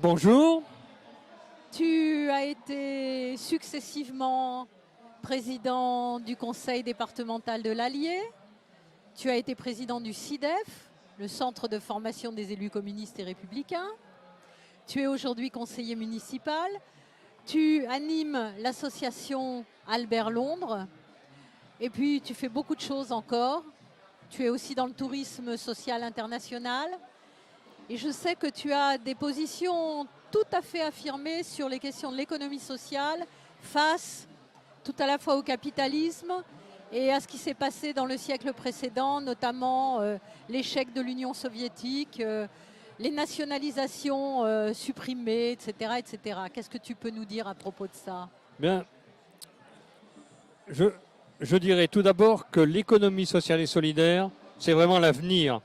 Bonjour. Tu as été successivement président du conseil départemental de l'Allier. Tu as été président du CIDEF, le centre de formation des élus communistes et républicains. Tu es aujourd'hui conseiller municipal. Tu animes l'association Albert Londres. Et puis tu fais beaucoup de choses encore. Tu es aussi dans le tourisme social international. Et je sais que tu as des positions tout à fait affirmées sur les questions de l'économie sociale face tout à la fois au capitalisme et à ce qui s'est passé dans le siècle précédent, notamment l'échec de l'Union soviétique, les nationalisations supprimées, etc., etc. Qu'est-ce que tu peux nous dire à propos de ça? Bien, je dirais tout d'abord que l'économie sociale et solidaire, c'est vraiment l'avenir.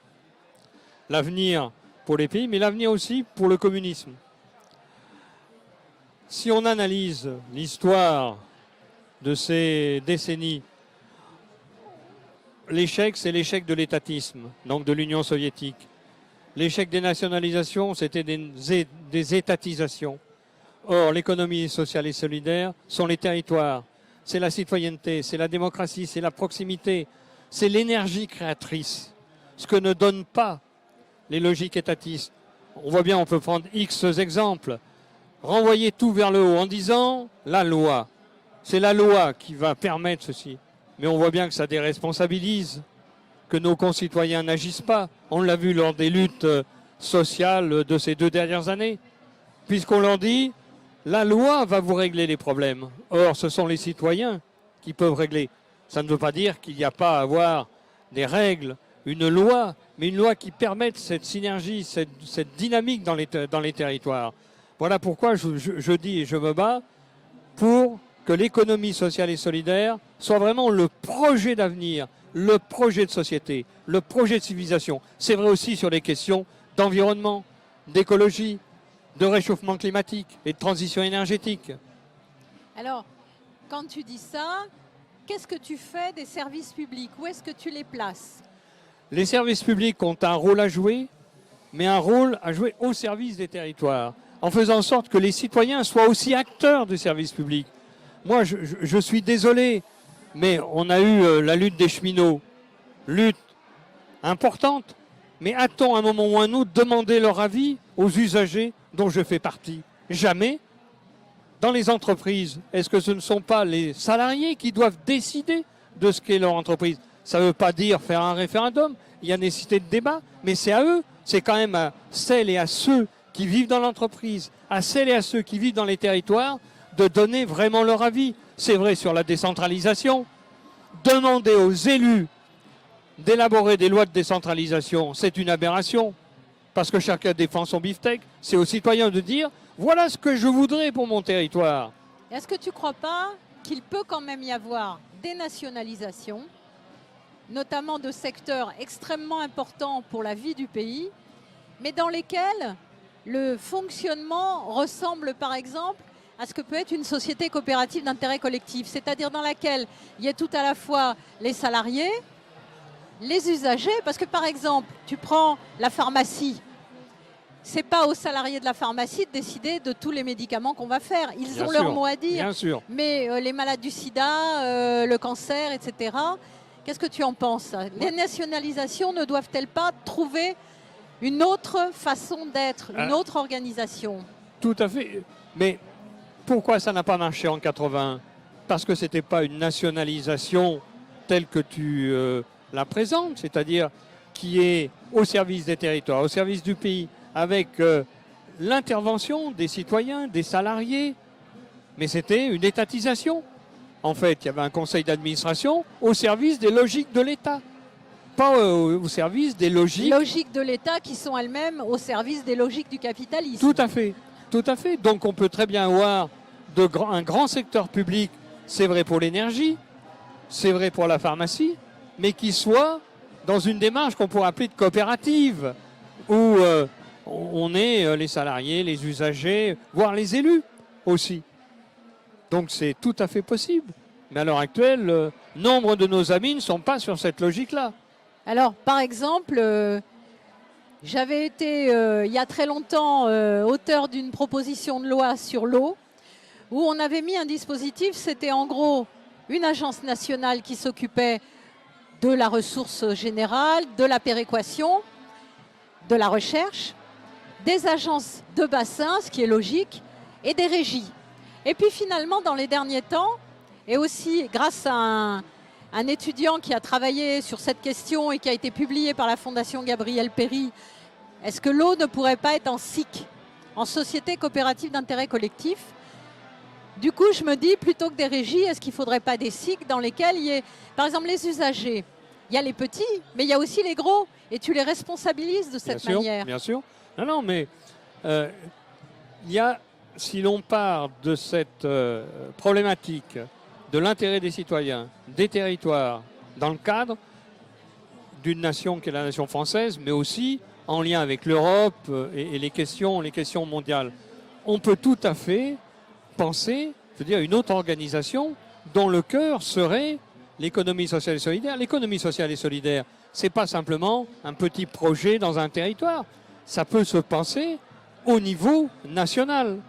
L'avenir pour les pays, mais l'avenir aussi pour le communisme. Si on analyse l'histoire de ces décennies, l'échec, c'est l'échec de l'étatisme, donc de l'Union soviétique. L'échec des nationalisations, c'était des étatisations. Or, l'économie sociale et solidaire sont les territoires. C'est la citoyenneté, c'est la démocratie, c'est la proximité, c'est l'énergie créatrice. Ce que ne donnent pas les logiques étatistes. On voit bien, on peut prendre X exemples. Renvoyer tout vers le haut en disant la loi. C'est la loi qui va permettre ceci. Mais on voit bien que ça déresponsabilise, que nos concitoyens n'agissent pas. On l'a vu lors des luttes sociales de ces 2 dernières années. Puisqu'on leur dit, la loi va vous régler les problèmes. Or, ce sont les citoyens qui peuvent régler. Ça ne veut pas dire qu'il n'y a pas à avoir des règles, une loi, mais une loi qui permette cette synergie, cette dynamique dans les territoires. Voilà pourquoi je dis et je me bats pour que l'économie sociale et solidaire soit vraiment le projet d'avenir, le projet de société, le projet de civilisation. C'est vrai aussi sur les questions d'environnement, d'écologie, de réchauffement climatique et de transition énergétique. Alors, quand tu dis ça, qu'est-ce que tu fais des services publics? Où est-ce que tu les places? Les services publics ont un rôle à jouer, mais un rôle à jouer au service des territoires, en faisant en sorte que les citoyens soient aussi acteurs du service public. Moi, je suis désolé, mais on a eu la lutte des cheminots, lutte importante, mais a-t-on à un moment ou à un autre demandé leur avis aux usagers dont je fais partie? Jamais. Dans les entreprises, est-ce que ce ne sont pas les salariés qui doivent décider de ce qu'est leur entreprise? Ça ne veut pas dire faire un référendum, il y a nécessité de débat, mais c'est à eux, c'est quand même à celles et à ceux qui vivent dans l'entreprise, à celles et à ceux qui vivent dans les territoires, de donner vraiment leur avis. C'est vrai sur la décentralisation. Demander aux élus d'élaborer des lois de décentralisation, c'est une aberration, parce que chacun défend son beefsteak. C'est aux citoyens de dire, voilà ce que je voudrais pour mon territoire. Est-ce que tu ne crois pas qu'il peut quand même y avoir des nationalisations, notamment de secteurs extrêmement importants pour la vie du pays, mais dans lesquels le fonctionnement ressemble par exemple à ce que peut être une société coopérative d'intérêt collectif, c'est-à-dire dans laquelle il y a tout à la fois les salariés, les usagers, parce que par exemple, tu prends la pharmacie, c'est pas aux salariés de la pharmacie de décider de tous les médicaments qu'on va faire. Ils Bien ont sûr, leur mot à dire. Bien sûr. Mais les malades du sida, le cancer, etc., qu'est-ce que tu en penses? Les nationalisations ne doivent-elles pas trouver une autre façon d'être, une autre organisation? Tout à fait. Mais pourquoi ça n'a pas marché en 81? Parce que ce n'était pas une nationalisation telle que tu la présentes, c'est-à-dire qui est au service des territoires, au service du pays, avec l'intervention des citoyens, des salariés. Mais c'était une étatisation. En fait, il y avait un conseil d'administration au service des logiques de l'État, pas au service des logiques... Logiques de l'État qui sont elles-mêmes au service des logiques du capitalisme. Tout à fait, tout à fait. Donc on peut très bien avoir un grand secteur public, c'est vrai pour l'énergie, c'est vrai pour la pharmacie, mais qui soit dans une démarche qu'on pourrait appeler de coopérative, où on est les salariés, les usagers, voire les élus aussi. Donc c'est tout à fait possible. Mais à l'heure actuelle, nombre de nos amis ne sont pas sur cette logique-là. Alors, par exemple, J'avais été, il y a très longtemps, auteur d'une proposition de loi sur l'eau, où on avait mis un dispositif, c'était en gros une agence nationale qui s'occupait de la ressource générale, de la péréquation, de la recherche, des agences de bassin, ce qui est logique, et des régies. Et puis finalement, dans les derniers temps, et aussi grâce à un étudiant qui a travaillé sur cette question et qui a été publié par la Fondation Gabriel Péri, est-ce que l'eau ne pourrait pas être en SIC, en société coopérative d'intérêt collectif? Du coup, je me dis, plutôt que des régies, est-ce qu'il ne faudrait pas des SIC dans lesquels il y ait, par exemple, les usagers? Il y a les petits, mais il y a aussi les gros, et tu les responsabilises de cette manière. Bien sûr. Non, mais il y a, si l'on part de cette problématique de l'intérêt des citoyens, des territoires, dans le cadre d'une nation qui est la nation française, mais aussi en lien avec l'Europe et les questions mondiales, on peut tout à fait penser, c'est-à-dire une autre organisation dont le cœur serait l'économie sociale et solidaire. L'économie sociale et solidaire, c'est pas simplement un petit projet dans un territoire. Ça peut se penser au niveau national.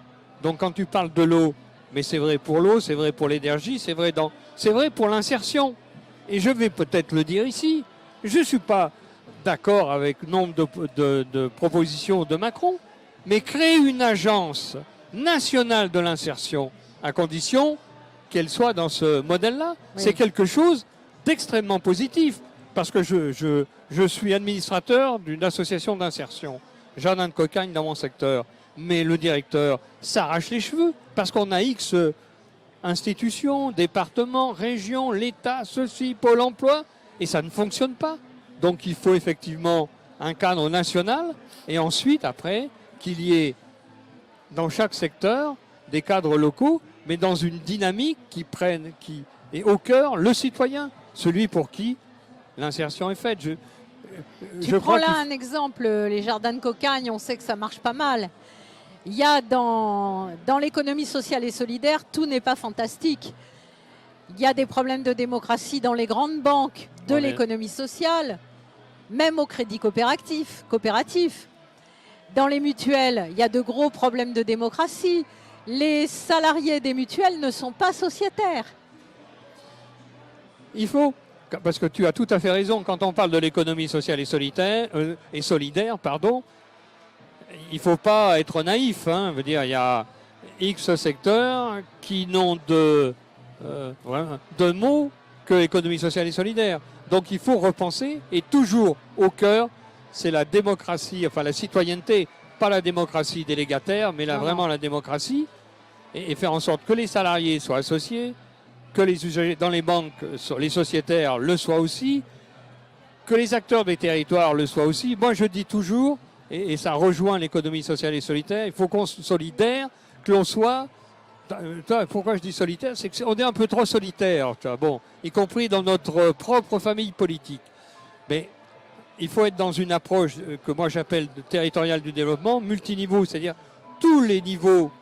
Donc quand tu parles de l'eau, mais c'est vrai pour l'eau, c'est vrai pour l'énergie, c'est vrai pour l'insertion. Et je vais peut-être le dire ici, je ne suis pas d'accord avec nombre de propositions de Macron, mais créer une agence nationale de l'insertion, à condition qu'elle soit dans ce modèle-là, oui. C'est quelque chose d'extrêmement positif, parce que je suis administrateur d'une association d'insertion, Jardin de Cocagne dans mon secteur, mais le directeur s'arrache les cheveux, parce qu'on a X institutions, départements, régions, l'État, ceci, Pôle emploi, et ça ne fonctionne pas. Donc il faut effectivement un cadre national, et ensuite, après, qu'il y ait dans chaque secteur des cadres locaux, mais dans une dynamique qui est au cœur le citoyen, celui pour qui l'insertion est faite. Tu prends là un exemple, les jardins de Cocagne, on sait que ça marche pas mal. Il y a dans l'économie sociale et solidaire, tout n'est pas fantastique. Il y a des problèmes de démocratie dans les grandes banques de l'économie sociale, même au crédit coopératif. Dans les mutuelles, il y a de gros problèmes de démocratie. Les salariés des mutuelles ne sont pas sociétaires. Il faut, parce que tu as tout à fait raison, quand on parle de l'économie sociale et solidaire, il ne faut pas être naïf. Je veux dire, il y a X secteurs qui n'ont de mots que l'économie sociale et solidaire. Donc il faut repenser, et toujours au cœur, c'est la démocratie, enfin la citoyenneté, pas la démocratie délégataire, mais vraiment la démocratie, et faire en sorte que les salariés soient associés, que les usagers dans les banques, les sociétaires le soient aussi, que les acteurs des territoires le soient aussi. Moi je dis toujours, et ça rejoint l'économie sociale et solidaire, il faut qu'on soit solidaire, que l'on soit... Pourquoi je dis solitaire? C'est qu'on est un peu trop solitaire, bon, y compris dans notre propre famille politique. Mais il faut être dans une approche que moi j'appelle territoriale du développement, multiniveau, c'est-à-dire tous les niveaux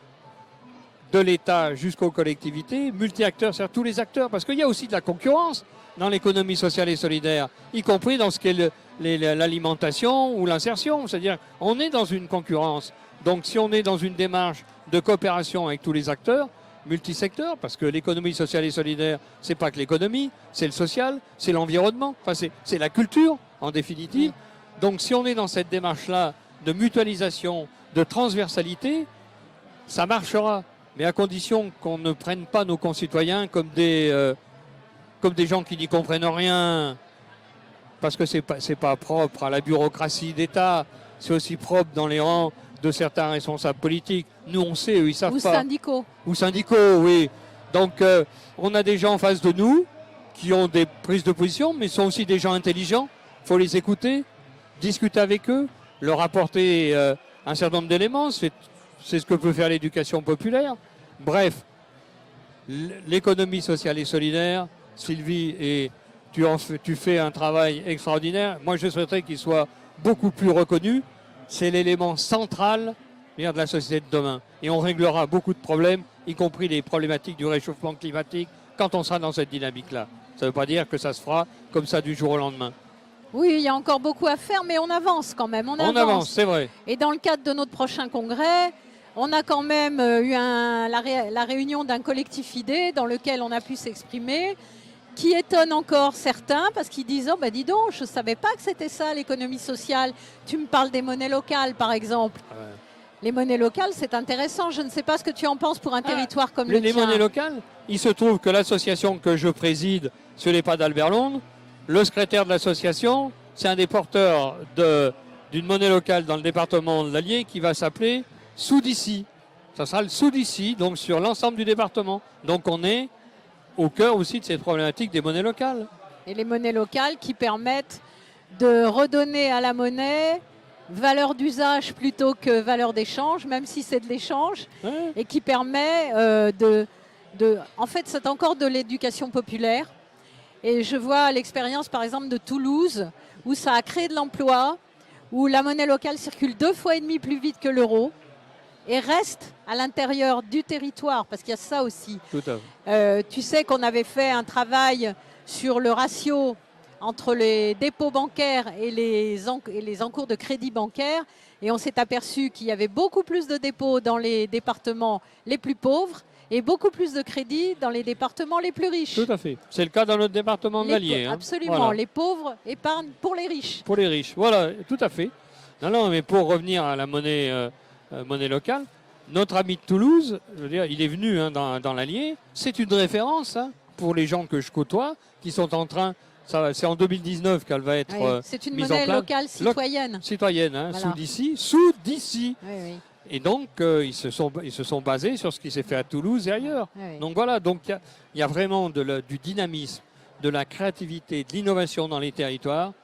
de l'État jusqu'aux collectivités, multi-acteurs, c'est-à-dire tous les acteurs, parce qu'il y a aussi de la concurrence dans l'économie sociale et solidaire, y compris dans ce qu'est l'alimentation ou l'insertion, c'est-à-dire on est dans une concurrence. Donc si on est dans une démarche de coopération avec tous les acteurs, multisecteurs, parce que l'économie sociale et solidaire, c'est pas que l'économie, c'est le social, c'est l'environnement, enfin c'est la culture en définitive. Donc si on est dans cette démarche-là de mutualisation, de transversalité, ça marchera, mais à condition qu'on ne prenne pas nos concitoyens comme des gens qui n'y comprennent rien, parce que c'est pas propre à la bureaucratie d'État, c'est aussi propre dans les rangs de certains responsables politiques. Nous, on sait, eux, ils savent pas. Ou syndicaux, oui. Donc, on a des gens en face de nous qui ont des prises de position, mais sont aussi des gens intelligents. Il faut les écouter, discuter avec eux, leur apporter un certain nombre d'éléments. C'est ce que peut faire l'éducation populaire. Bref, l'économie sociale et solidaire, Sylvie, et tu fais un travail extraordinaire. Moi, je souhaiterais qu'il soit beaucoup plus reconnu. C'est l'élément central de la société de demain. Et on réglera beaucoup de problèmes, y compris les problématiques du réchauffement climatique, quand on sera dans cette dynamique-là. Ça ne veut pas dire que ça se fera comme ça du jour au lendemain. Oui, il y a encore beaucoup à faire, mais on avance quand même. On avance, c'est vrai. Et dans le cadre de notre prochain congrès, on a quand même eu la réunion d'un collectif idée dans lequel on a pu s'exprimer, qui étonne encore certains parce qu'ils disent « Oh, ben dis donc, je ne savais pas que c'était ça l'économie sociale. Tu me parles des monnaies locales, par exemple. Ouais. » Les monnaies locales, c'est intéressant. Je ne sais pas ce que tu en penses pour un territoire comme le Les tien. monnaies locales, il se trouve que l'association que je préside sur les pas d'Albert Londres, le secrétaire de l'association, c'est un des porteurs d'une monnaie locale dans le département de l'Allier qui va s'appeler Soudici. Ça sera le Soudici, donc sur l'ensemble du département. Donc on est au cœur aussi de cette problématique des monnaies locales. Et les monnaies locales qui permettent de redonner à la monnaie valeur d'usage plutôt que valeur d'échange, même si c'est de l'échange, Ouais. et qui permet en fait, c'est encore de l'éducation populaire. Et je vois l'expérience, par exemple, de Toulouse, où ça a créé de l'emploi, où la monnaie locale circule 2,5 fois plus vite que l'euro et reste à l'intérieur du territoire, parce qu'il y a ça aussi. Tout à fait. Tu sais qu'on avait fait un travail sur le ratio entre les dépôts bancaires et les encours de crédit bancaire, et on s'est aperçu qu'il y avait beaucoup plus de dépôts dans les départements les plus pauvres et beaucoup plus de crédits dans les départements les plus riches. Tout à fait. C'est le cas dans notre département de l'Allier. Absolument. Voilà. Les pauvres épargnent pour les riches. Pour les riches. Voilà, tout à fait. Non, mais pour revenir à la monnaie locale, notre ami de Toulouse, je veux dire, il est venu dans l'Allier. C'est une référence pour les gens que je côtoie qui sont en train. C'est en 2019 qu'elle va être Oui, c'est une mise en monnaie place. locale citoyenne. Citoyenne, Voilà. sous d'ici. Oui, oui. Et donc, ils se sont basés sur ce qui s'est fait à Toulouse et ailleurs. Oui. Donc voilà, donc il y a vraiment du dynamisme, de la créativité, de l'innovation dans les territoires.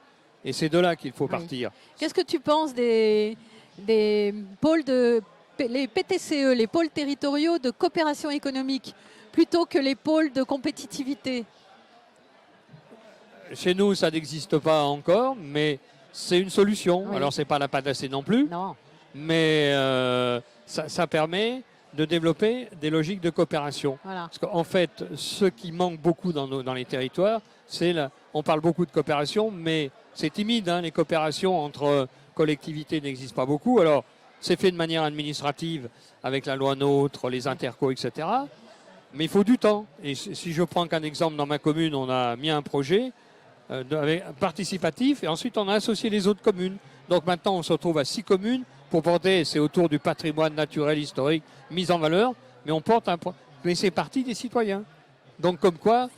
Et c'est de là qu'il faut partir. Qu'est-ce que tu penses des pôles les PTCE, les pôles territoriaux de coopération économique, plutôt que les pôles de compétitivité? Chez nous, ça n'existe pas encore, mais c'est une solution. Oui. Alors, c'est pas la panacée non plus, Non. mais ça permet de développer des logiques de coopération. Voilà. Parce qu'en fait, ce qui manque beaucoup dans les territoires, on parle beaucoup de coopération, mais c'est timide. Les coopérations entre collectivités n'existent pas beaucoup. Alors, c'est fait de manière administrative avec la loi NOTRe, les intercos, etc. Mais il faut du temps. Et si je prends qu'un exemple, dans ma commune, on a mis un projet participatif et ensuite on a associé les autres communes. Donc maintenant, on se retrouve à 6 communes pour porter, c'est autour du patrimoine naturel, historique, mis en valeur, mais on porte mais c'est parti des citoyens. Donc comme quoi,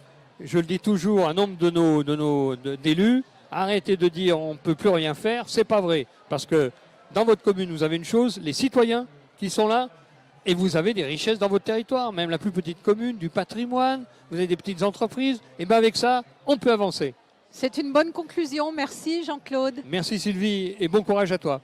je le dis toujours, un nombre d'élus, arrêtez de dire on ne peut plus rien faire, c'est pas vrai. Parce que dans votre commune, vous avez une chose, les citoyens qui sont là, et vous avez des richesses dans votre territoire, même la plus petite commune, du patrimoine, vous avez des petites entreprises, et bien avec ça, on peut avancer. C'est une bonne conclusion. Merci Jean-Claude. Merci Sylvie, et bon courage à toi.